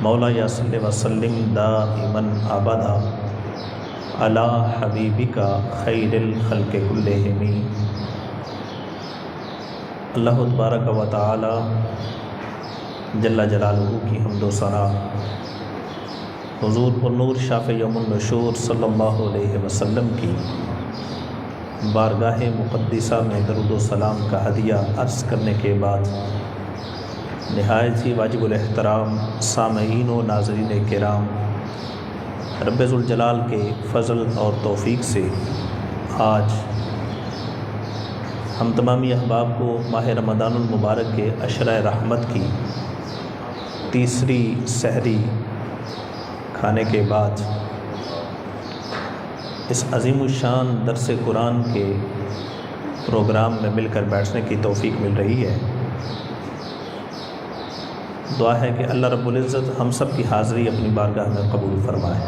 مولا یا صلی وسلم دائما ابدا علی حبیبک خیر الخلق کلہم۔ اللہ تبارک و تعالی جل جلالہ کی حمد و ثنا حضور پرنور شافع یوم النشور صلی اللہ علیہ وسلم کی بارگاہ مقدسہ میں درود و سلام کا ہدیہ عرض کرنے کے بعد نہایت ہی واجب الاحترام سامعین و ناظرین کرام، رب ذوالجلال کے فضل اور توفیق سے آج ہم تمامی احباب کو ماہ رمضان المبارک کے عشرہ رحمت کی تیسری سحری کھانے کے بعد اس عظیم الشان درس قرآن کے پروگرام میں مل کر بیٹھنے کی توفیق مل رہی ہے۔ دعا ہے کہ اللہ رب العزت ہم سب کی حاضری اپنی بارگاہ میں قبول فرمائے۔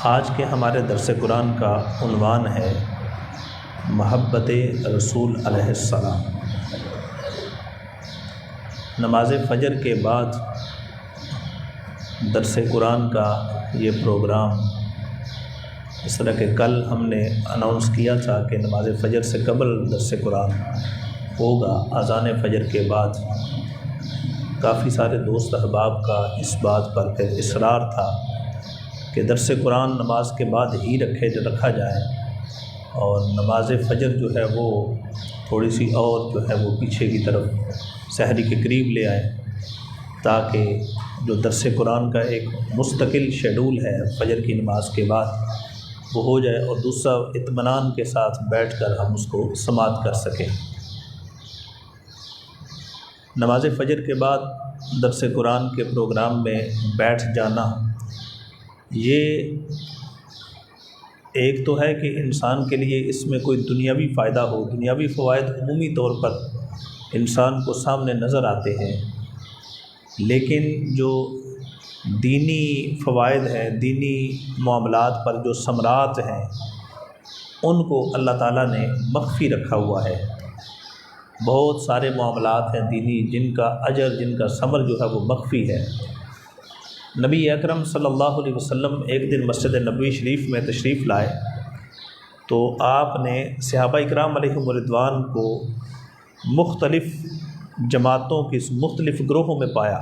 آج کے ہمارے درس قرآن کا عنوان ہے محبت رسول علیہ السلام۔ نماز فجر کے بعد درس قرآن کا یہ پروگرام، اس طرح کہ کل ہم نے اناؤنس کیا تھا کہ نماز فجر سے قبل درس قرآن ہوگا، اذان فجر کے بعد کافی سارے دوست احباب کا اس بات پر پھر اصرار تھا کہ درس قرآن نماز کے بعد ہی رکھا جائے اور نماز فجر جو ہے وہ تھوڑی سی اور جو ہے وہ پیچھے کی طرف سحری کے قریب لے آئیں، تاکہ جو درس قرآن کا ایک مستقل شیڈول ہے فجر کی نماز کے بعد وہ ہو جائے اور دوسرا اطمینان کے ساتھ بیٹھ کر ہم اس کو سماعت کر سکیں۔ نماز فجر کے بعد درس قرآن کے پروگرام میں بیٹھ جانا، یہ ایک تو ہے کہ انسان کے لیے اس میں کوئی دنیاوی فائدہ ہو۔ دنیاوی فوائد عمومی طور پر انسان کو سامنے نظر آتے ہیں، لیکن جو دینی فوائد ہیں، دینی معاملات پر جو ثمرات ہیں، ان کو اللہ تعالیٰ نے مخفی رکھا ہوا ہے۔ بہت سارے معاملات ہیں دینی جن کا اجر، جن کا ثمر جو ہے وہ مخفی ہے۔ نبی اکرم صلی اللہ علیہ وسلم ایک دن مسجد نبوی شریف میں تشریف لائے تو آپ نے صحابہ اکرام علیہم رضوان کو مختلف جماعتوں کی مختلف گروہوں میں پایا۔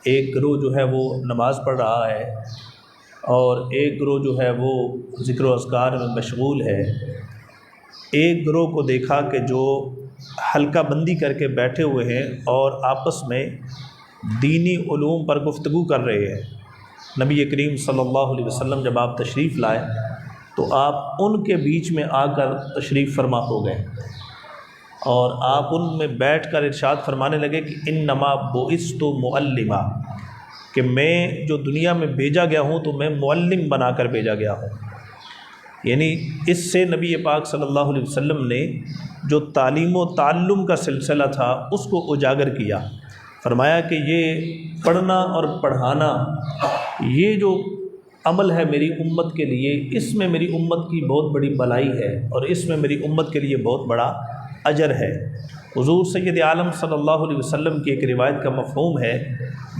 ایک گروہ جو ہے وہ نماز پڑھ رہا ہے اور ایک گروہ جو ہے وہ ذکر و اذکار میں مشغول ہے۔ ایک گروہ کو دیکھا کہ جو حلقہ بندی کر کے بیٹھے ہوئے ہیں اور آپس میں دینی علوم پر گفتگو کر رہے ہیں۔ نبی کریم صلی اللہ علیہ وسلم جب آپ تشریف لائے تو آپ ان کے بیچ میں آ کر تشریف فرما ہو گئے اور آپ ان میں بیٹھ کر ارشاد فرمانے لگے کہ انما بعثت معلما، کہ میں جو دنیا میں بھیجا گیا ہوں تو میں معلم بنا کر بھیجا گیا ہوں۔ یعنی اس سے نبی پاک صلی اللہ علیہ وسلم نے جو تعلیم و تعلم کا سلسلہ تھا اس کو اجاگر کیا۔ فرمایا کہ یہ پڑھنا اور پڑھانا یہ جو عمل ہے میری امت کے لیے، اس میں میری امت کی بہت بڑی بھلائی ہے اور اس میں میری امت کے لیے بہت بڑا اجر ہے۔ حضور سید عالم صلی اللہ علیہ وسلم کی ایک روایت کا مفہوم ہے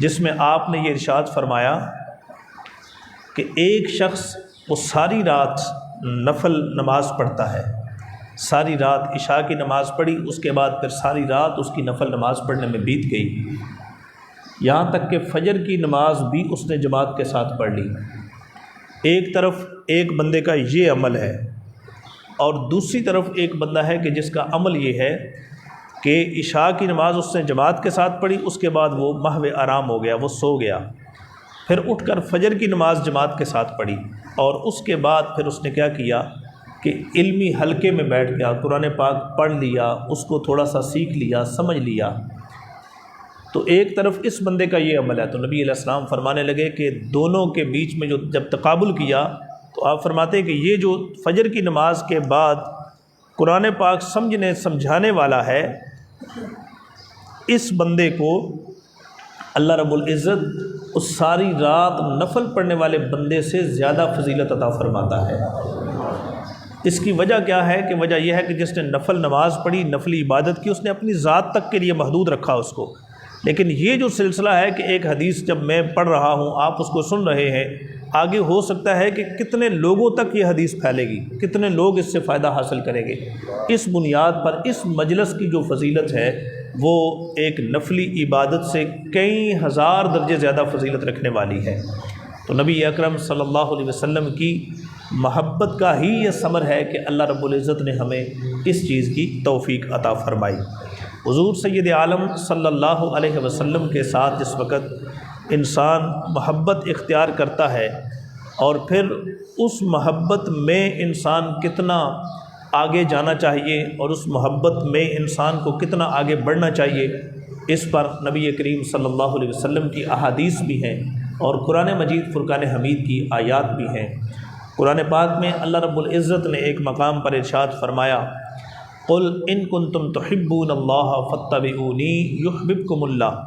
جس میں آپ نے یہ ارشاد فرمایا کہ ایک شخص وہ ساری رات نفل نماز پڑھتا ہے، ساری رات عشاء کی نماز پڑھی، اس کے بعد پھر ساری رات اس کی نفل نماز پڑھنے میں بیت گئی، یہاں تک کہ فجر کی نماز بھی اس نے جماعت کے ساتھ پڑھ لی۔ ایک طرف ایک بندے کا یہ عمل ہے اور دوسری طرف ایک بندہ ہے کہ جس کا عمل یہ ہے کہ عشاء کی نماز اس نے جماعت کے ساتھ پڑھی، اس کے بعد وہ محو آرام ہو گیا، وہ سو گیا، پھر اٹھ کر فجر کی نماز جماعت کے ساتھ پڑھی اور اس کے بعد پھر اس نے کیا کیا کہ علمی حلقے میں بیٹھ گیا، قرآن پاک پڑھ لیا، اس کو تھوڑا سا سیکھ لیا، سمجھ لیا۔ تو ایک طرف اس بندے کا یہ عمل ہے، تو نبی علیہ السلام فرمانے لگے کہ دونوں کے بیچ میں جب تقابل کیا تو آپ فرماتے ہیں کہ یہ جو فجر کی نماز کے بعد قرآن پاک سمجھنے سمجھانے والا ہے، اس بندے کو اللہ رب العزت اس ساری رات نفل پڑھنے والے بندے سے زیادہ فضیلت عطا فرماتا ہے۔ اس کی وجہ کیا ہے کہ وجہ یہ ہے کہ جس نے نفل نماز پڑھی، نفلی عبادت کی، اس نے اپنی ذات تک کے لیے محدود رکھا اس کو۔ لیکن یہ جو سلسلہ ہے کہ ایک حدیث جب میں پڑھ رہا ہوں، آپ اس کو سن رہے ہیں، آگے ہو سکتا ہے کہ کتنے لوگوں تک یہ حدیث پھیلے گی، کتنے لوگ اس سے فائدہ حاصل کریں گے۔ اس بنیاد پر اس مجلس کی جو فضیلت ہے وہ ایک نفلی عبادت سے کئی ہزار درجے زیادہ فضیلت رکھنے والی ہے۔ تو نبی اکرم صلی اللہ علیہ وسلم کی محبت کا ہی یہ ثمر ہے کہ اللہ رب العزت نے ہمیں اس چیز کی توفیق عطا فرمائی۔ حضور سید عالم صلی اللہ علیہ وسلم کے ساتھ جس وقت انسان محبت اختیار کرتا ہے اور پھر اس محبت میں انسان کتنا آگے جانا چاہیے اور اس محبت میں انسان کو کتنا آگے بڑھنا چاہیے، اس پر نبی کریم صلی اللہ علیہ وسلم کی احادیث بھی ہیں اور قرآن مجید فرقان حمید کی آیات بھی ہیں۔ قرآن پاک میں اللہ رب العزت نے ایک مقام پر ارشاد فرمایا، قل ان کنتم تحبون اللہ فاتبعونی یحببکم اللہ،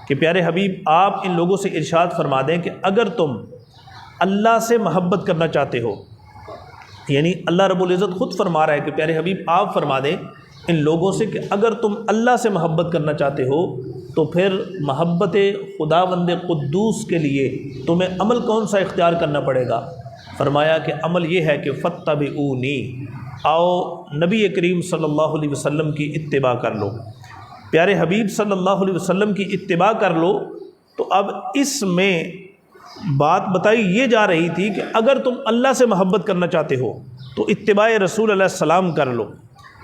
کہ پیارے حبیب آپ ان لوگوں سے ارشاد فرما دیں کہ اگر تم اللہ سے محبت کرنا چاہتے ہو، یعنی اللہ رب العزت خود فرما رہا ہے کہ پیارے حبیب آپ فرما دیں ان لوگوں سے کہ اگر تم اللہ سے محبت کرنا چاہتے ہو تو پھر محبت خداوند قدوس کے لیے تمہیں عمل کون سا اختیار کرنا پڑے گا؟ فرمایا کہ عمل یہ ہے کہ فاتبعونی، آؤ نبی کریم صلی اللہ علیہ وسلم کی اتباع کر لو، پیارے حبیب صلی اللہ علیہ وسلم کی اتباع کر لو۔ تو اب اس میں بات بتائی یہ جا رہی تھی کہ اگر تم اللہ سے محبت کرنا چاہتے ہو تو اتباع رسول علیہ السلام کر لو۔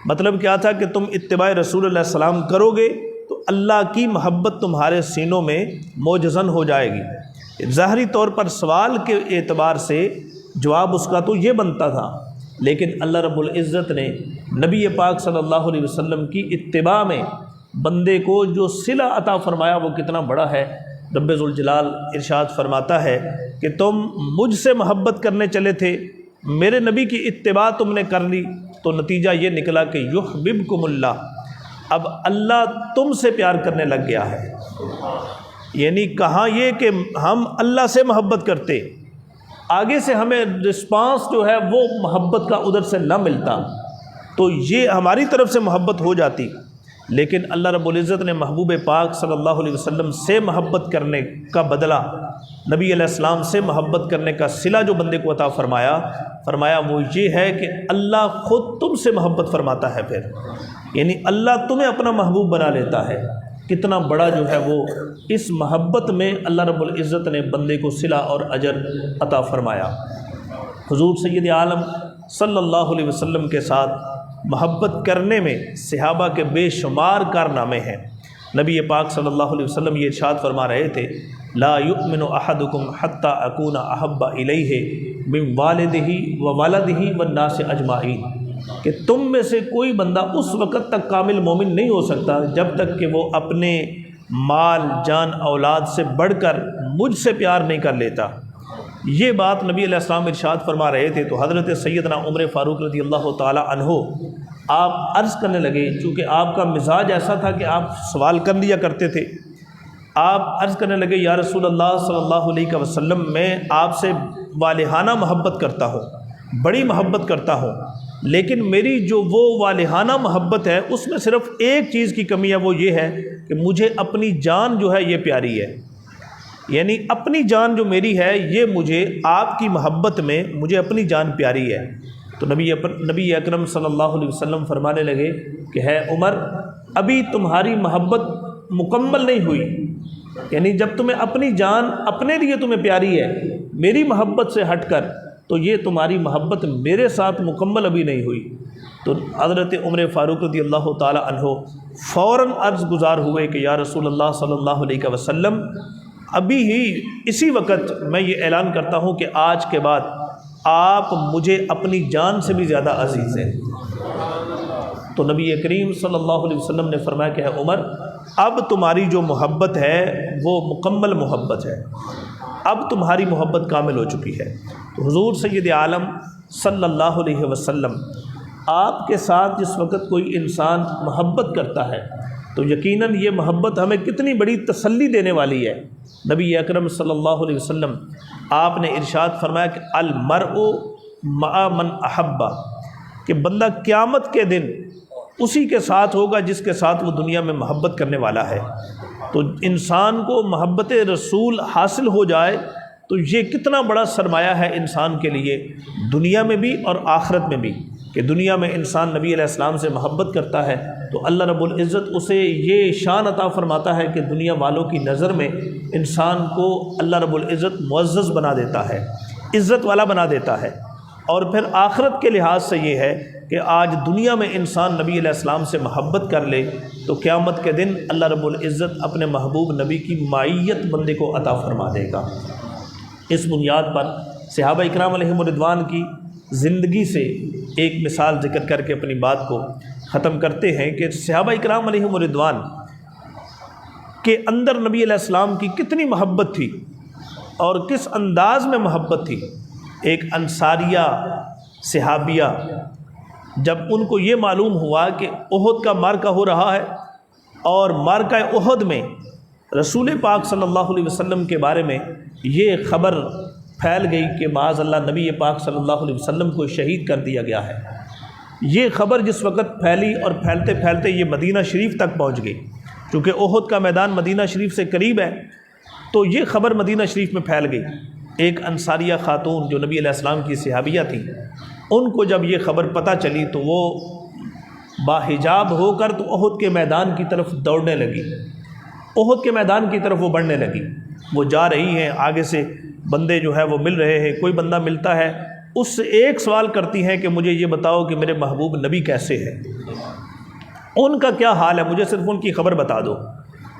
مطلب کیا تھا کہ تم اتباع رسول علیہ السلام کرو گے تو اللہ کی محبت تمہارے سینوں میں موجزن ہو جائے گی۔ ظاہری طور پر سوال کے اعتبار سے جواب اس کا تو یہ بنتا تھا، لیکن اللہ رب العزت نے نبی پاک صلی اللہ علیہ وسلم کی اتباع میں بندے کو جو صلہ عطا فرمایا وہ کتنا بڑا ہے۔ رب ذوالجلال ارشاد فرماتا ہے کہ تم مجھ سے محبت کرنے چلے تھے، میرے نبی کی اتباع تم نے کر لی، تو نتیجہ یہ نکلا کہ یحببکم اللہ، اب اللہ تم سے پیار کرنے لگ گیا ہے۔ یعنی کہاں یہ کہ ہم اللہ سے محبت کرتے، آگے سے ہمیں رسپانس جو ہے وہ محبت کا ادھر سے نہ ملتا تو یہ ہماری طرف سے محبت ہو جاتی، لیکن اللہ رب العزت نے محبوب پاک صلی اللہ علیہ وسلم سے محبت کرنے کا بدلہ، نبی علیہ السلام سے محبت کرنے کا صلہ جو بندے کو عطا فرمایا وہ یہ ہے کہ اللہ خود تم سے محبت فرماتا ہے، پھر یعنی اللہ تمہیں اپنا محبوب بنا لیتا ہے۔ کتنا بڑا جو ہے وہ اس محبت میں اللہ رب العزت نے بندے کو صلہ اور اجر عطا فرمایا۔ حضور سید عالم صلی اللہ علیہ وسلم کے ساتھ محبت کرنے میں صحابہ کے بے شمار کارنامے ہیں۔ نبی پاک صلی اللہ علیہ وسلم یہ ارشاد فرما رہے تھے، لا یؤمن احدکم حتی اکون احب الیہ من والدہ وولدہ والناس اجمعین، کہ تم میں سے کوئی بندہ اس وقت تک کامل مومن نہیں ہو سکتا جب تک کہ وہ اپنے مال جان اولاد سے بڑھ کر مجھ سے پیار نہیں کر لیتا۔ یہ بات نبی علیہ السلام ارشاد فرما رہے تھے تو حضرت سیدنا عمر فاروق رضی اللہ تعالی عنہ آپ عرض کرنے لگے، چونکہ آپ کا مزاج ایسا تھا کہ آپ سوال کر لیا کرتے تھے، آپ عرض کرنے لگے، یا رسول اللہ صلی اللہ علیہ وسلم میں آپ سے والہانہ محبت کرتا ہوں، بڑی محبت کرتا ہوں، لیکن میری جو وہ والہانہ محبت ہے اس میں صرف ایک چیز کی کمی ہے، وہ یہ ہے کہ مجھے اپنی جان جو ہے یہ پیاری ہے، یعنی اپنی جان جو میری ہے یہ مجھے آپ کی محبت میں مجھے اپنی جان پیاری ہے۔ تو نبی اکرم صلی اللہ علیہ وسلم فرمانے لگے کہ ہے عمر، ابھی تمہاری محبت مکمل نہیں ہوئی، یعنی جب تمہیں اپنی جان اپنے لیے تمہیں پیاری ہے میری محبت سے ہٹ کر، تو یہ تمہاری محبت میرے ساتھ مکمل ابھی نہیں ہوئی۔ تو حضرت عمر فاروق رضی اللہ تعالی عنہ فوراً عرض گزار ہوئے کہ یا رسول اللہ صلی اللہ علیہ وسلم، ابھی ہی اسی وقت میں یہ اعلان کرتا ہوں کہ آج کے بعد آپ مجھے اپنی جان سے بھی زیادہ عزیز ہیں۔ تو نبی کریم صلی اللہ علیہ وسلم نے فرمایا کہ ہے عمر، اب تمہاری جو محبت ہے وہ مکمل محبت ہے، اب تمہاری محبت کامل ہو چکی ہے۔ تو حضور سید عالم صلی اللہ علیہ وسلم آپ کے ساتھ جس وقت کوئی انسان محبت کرتا ہے تو یقیناً یہ محبت ہمیں کتنی بڑی تسلی دینے والی ہے۔ نبی اکرم صلی اللہ علیہ وسلم آپ نے ارشاد فرمایا کہ المرء مع من احب، کہ بندہ قیامت کے دن اسی کے ساتھ ہوگا جس کے ساتھ وہ دنیا میں محبت کرنے والا ہے۔ تو انسان کو محبت رسول حاصل ہو جائے تو یہ کتنا بڑا سرمایہ ہے انسان کے لیے، دنیا میں بھی اور آخرت میں بھی، کہ دنیا میں انسان نبی علیہ السلام سے محبت کرتا ہے تو اللہ رب العزت اسے یہ شان عطا فرماتا ہے کہ دنیا والوں کی نظر میں انسان کو اللہ رب العزت معزز بنا دیتا ہے، عزت والا بنا دیتا ہے۔ اور پھر آخرت کے لحاظ سے یہ ہے کہ آج دنیا میں انسان نبی علیہ السلام سے محبت کر لے تو قیامت کے دن اللہ رب العزت اپنے محبوب نبی کی معیت بندے کو عطا فرما دے گا۔ اس بنیاد پر صحابہ اکرام علیہم الرضوان کی زندگی سے ایک مثال ذکر کر کے اپنی بات کو ختم کرتے ہیں کہ صحابہ اکرام علیہم الرضوان کے اندر نبی علیہ السلام کی کتنی محبت تھی اور کس انداز میں محبت تھی۔ ایک انصاریہ صحابیہ جب ان کو یہ معلوم ہوا کہ احد کا معرکہ ہو رہا ہے اور معرکہ احد میں رسول پاک صلی اللہ علیہ وسلم کے بارے میں یہ خبر پھیل گئی کہ معاذ اللہ نبی پاک صلی اللہ علیہ وسلم کو شہید کر دیا گیا ہے، یہ خبر جس وقت پھیلی اور پھیلتے پھیلتے یہ مدینہ شریف تک پہنچ گئی، چونکہ احد کا میدان مدینہ شریف سے قریب ہے تو یہ خبر مدینہ شریف میں پھیل گئی۔ ایک انصاریہ خاتون جو نبی علیہ السلام کی صحابیہ تھی، ان کو جب یہ خبر پتہ چلی تو وہ باحجاب ہو کر تو احد کے میدان کی طرف دوڑنے لگی، احد کے میدان کی طرف وہ بڑھنے لگی۔ وہ جا رہی ہیں، آگے سے بندے جو ہے وہ مل رہے ہیں، کوئی بندہ ملتا ہے، اس سے ایک سوال کرتی ہیں کہ مجھے یہ بتاؤ کہ میرے محبوب نبی کیسے ہیں، ان کا کیا حال ہے، مجھے صرف ان کی خبر بتا دو۔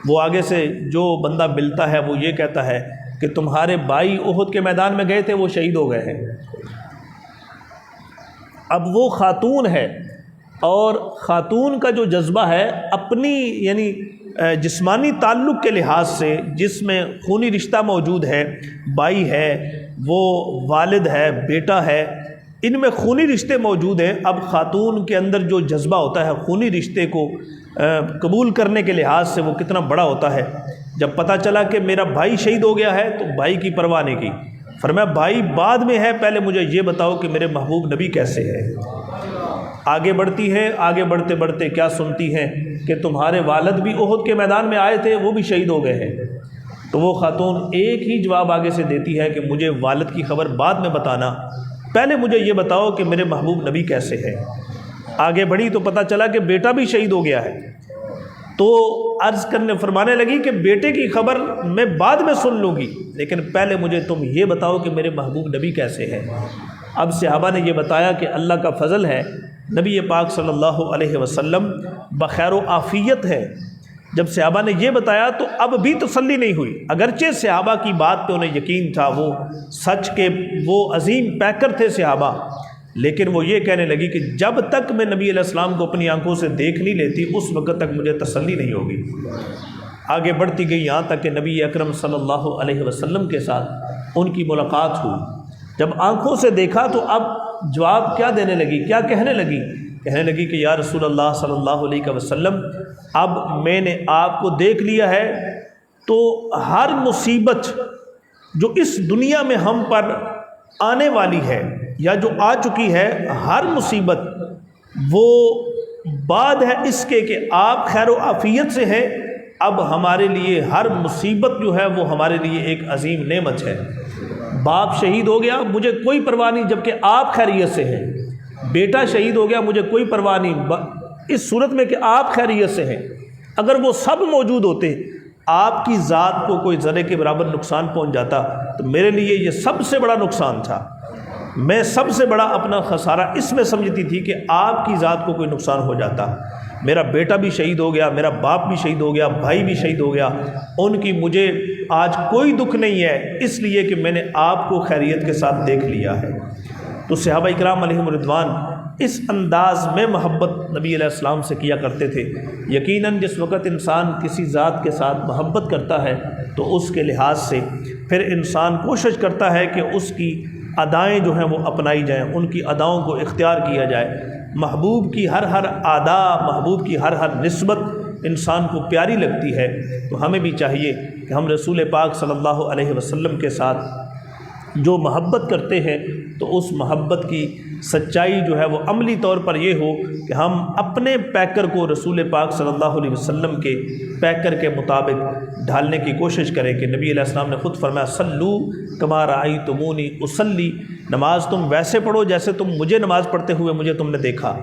وہ آگے سے جو بندہ ملتا ہے وہ یہ کہتا ہے کہ تمہارے بھائی احد کے میدان میں گئے تھے، وہ شہید ہو گئے ہیں۔ اب وہ خاتون ہے اور خاتون کا جو جذبہ ہے اپنی یعنی جسمانی تعلق کے لحاظ سے جس میں خونی رشتہ موجود ہے، بھائی ہے، وہ والد ہے، بیٹا ہے، ان میں خونی رشتے موجود ہیں۔ اب خاتون کے اندر جو جذبہ ہوتا ہے خونی رشتے کو قبول کرنے کے لحاظ سے وہ کتنا بڑا ہوتا ہے۔ جب پتہ چلا کہ میرا بھائی شہید ہو گیا ہے تو بھائی کی پرواہ نہیں کی، فرمایا بھائی بعد میں ہے، پہلے مجھے یہ بتاؤ کہ میرے محبوب نبی کیسے ہے۔ آگے بڑھتی ہے، آگے بڑھتے بڑھتے کیا سنتی ہیں کہ تمہارے والد بھی احد کے میدان میں آئے تھے، وہ بھی شہید ہو گئے ہیں۔ تو وہ خاتون ایک ہی جواب آگے سے دیتی ہے کہ مجھے والد کی خبر بعد میں بتانا، پہلے مجھے یہ بتاؤ کہ میرے محبوب نبی کیسے ہے۔ آگے بڑھی تو پتہ چلا کہ بیٹا بھی شہید ہو گیا ہے، تو عرض کرنے فرمانے لگی کہ بیٹے کی خبر میں بعد میں سن لوں گی، لیکن پہلے مجھے تم یہ بتاؤ کہ میرے محبوب نبی کیسے ہے۔ اب صحابہ نے یہ بتایا کہ اللہ کا فضل ہے، نبی پاک صلی اللہ علیہ وسلم بخیر و عافیت ہے۔ جب صحابہ نے یہ بتایا تو اب بھی تسلی نہیں ہوئی، اگرچہ صحابہ کی بات پہ انہیں یقین تھا، وہ سچ کے وہ عظیم پیکر تھے صحابہ، لیکن وہ یہ کہنے لگی کہ جب تک میں نبی علیہ السلام کو اپنی آنکھوں سے دیکھ نہیں لیتی اس وقت تک مجھے تسلی نہیں ہوگی۔ آگے بڑھتی گئی یہاں تک کہ نبی اکرم صلی اللہ علیہ وسلم کے ساتھ ان کی ملاقات ہوئی۔ جب آنکھوں سے دیکھا تو اب جواب کیا دینے لگی، کیا کہنے لگی کہ یا رسول اللہ صلی اللہ علیہ وسلم، اب میں نے آپ کو دیکھ لیا ہے تو ہر مصیبت جو اس دنیا میں ہم پر آنے والی ہے یا جو آ چکی ہے، ہر مصیبت وہ بعد ہے اس کے کہ آپ خیر و عافیت سے ہیں۔ اب ہمارے لیے ہر مصیبت جو ہے وہ ہمارے لیے ایک عظیم نعمت ہے۔ باپ شہید ہو گیا، مجھے کوئی پرواہ نہیں جبکہ آپ خیریت سے ہیں، بیٹا شہید ہو گیا، مجھے کوئی پرواہ نہیں اس صورت میں کہ آپ خیریت سے ہیں۔ اگر وہ سب موجود ہوتے، آپ کی ذات کو کوئی ذرے کے برابر نقصان پہنچ جاتا تو میرے لیے یہ سب سے بڑا نقصان تھا۔ میں سب سے بڑا اپنا خسارہ اس میں سمجھتی تھی کہ آپ کی ذات کو کوئی نقصان ہو جاتا، میرا بیٹا بھی شہید ہو گیا، میرا باپ بھی شہید ہو گیا، بھائی بھی شہید ہو گیا، ان کی مجھے آج کوئی دکھ نہیں ہے، اس لیے کہ میں نے آپ کو خیریت کے ساتھ دیکھ لیا ہے۔ تو صحابہ اکرام علیہم رضوان اس انداز میں محبت نبی علیہ السلام سے کیا کرتے تھے۔ یقیناً جس وقت انسان کسی ذات کے ساتھ محبت کرتا ہے تو اس کے لحاظ سے پھر انسان کوشش کرتا ہے کہ اس کی ادائیں جو ہیں وہ اپنائی جائیں، ان کی اداؤں کو اختیار کیا جائے۔ محبوب کی ہر ادا، محبوب کی ہر نسبت انسان کو پیاری لگتی ہے، تو ہمیں بھی چاہیے کہ ہم رسول پاک صلی اللہ علیہ وسلم کے ساتھ جو محبت کرتے ہیں تو اس محبت کی سچائی جو ہے وہ عملی طور پر یہ ہو کہ ہم اپنے پیکر کو رسول پاک صلی اللہ علیہ وسلم کے پیکر کے مطابق ڈھالنے کی کوشش کریں کہ نبی علیہ السلام نے خود فرمایا صلو کما رأیتمونی اصلی، نماز تم ویسے پڑھو جیسے تم مجھے نماز پڑھتے ہوئے مجھے تم نے دیکھا۔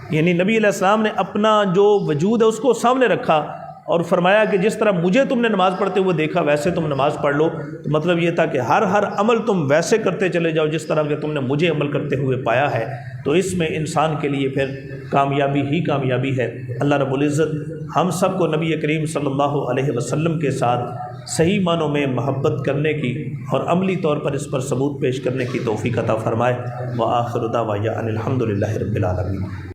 یعنی نبی علیہ السلام نے اپنا جو وجود ہے اس کو سامنے رکھا اور فرمایا کہ جس طرح مجھے تم نے نماز پڑھتے ہوئے دیکھا ویسے تم نماز پڑھ لو۔ تو مطلب یہ تھا کہ ہر عمل تم ویسے کرتے چلے جاؤ جس طرح کہ تم نے مجھے عمل کرتے ہوئے پایا ہے، تو اس میں انسان کے لیے پھر کامیابی ہی کامیابی ہے۔ اللہ رب العزت ہم سب کو نبی کریم صلی اللہ علیہ وسلم کے ساتھ صحیح معنوں میں محبت کرنے کی اور عملی طور پر اس پر ثبوت پیش کرنے کی توفیق عطا فرمائے۔ وآخر دعوانا ان الحمد للہ رب العالمین۔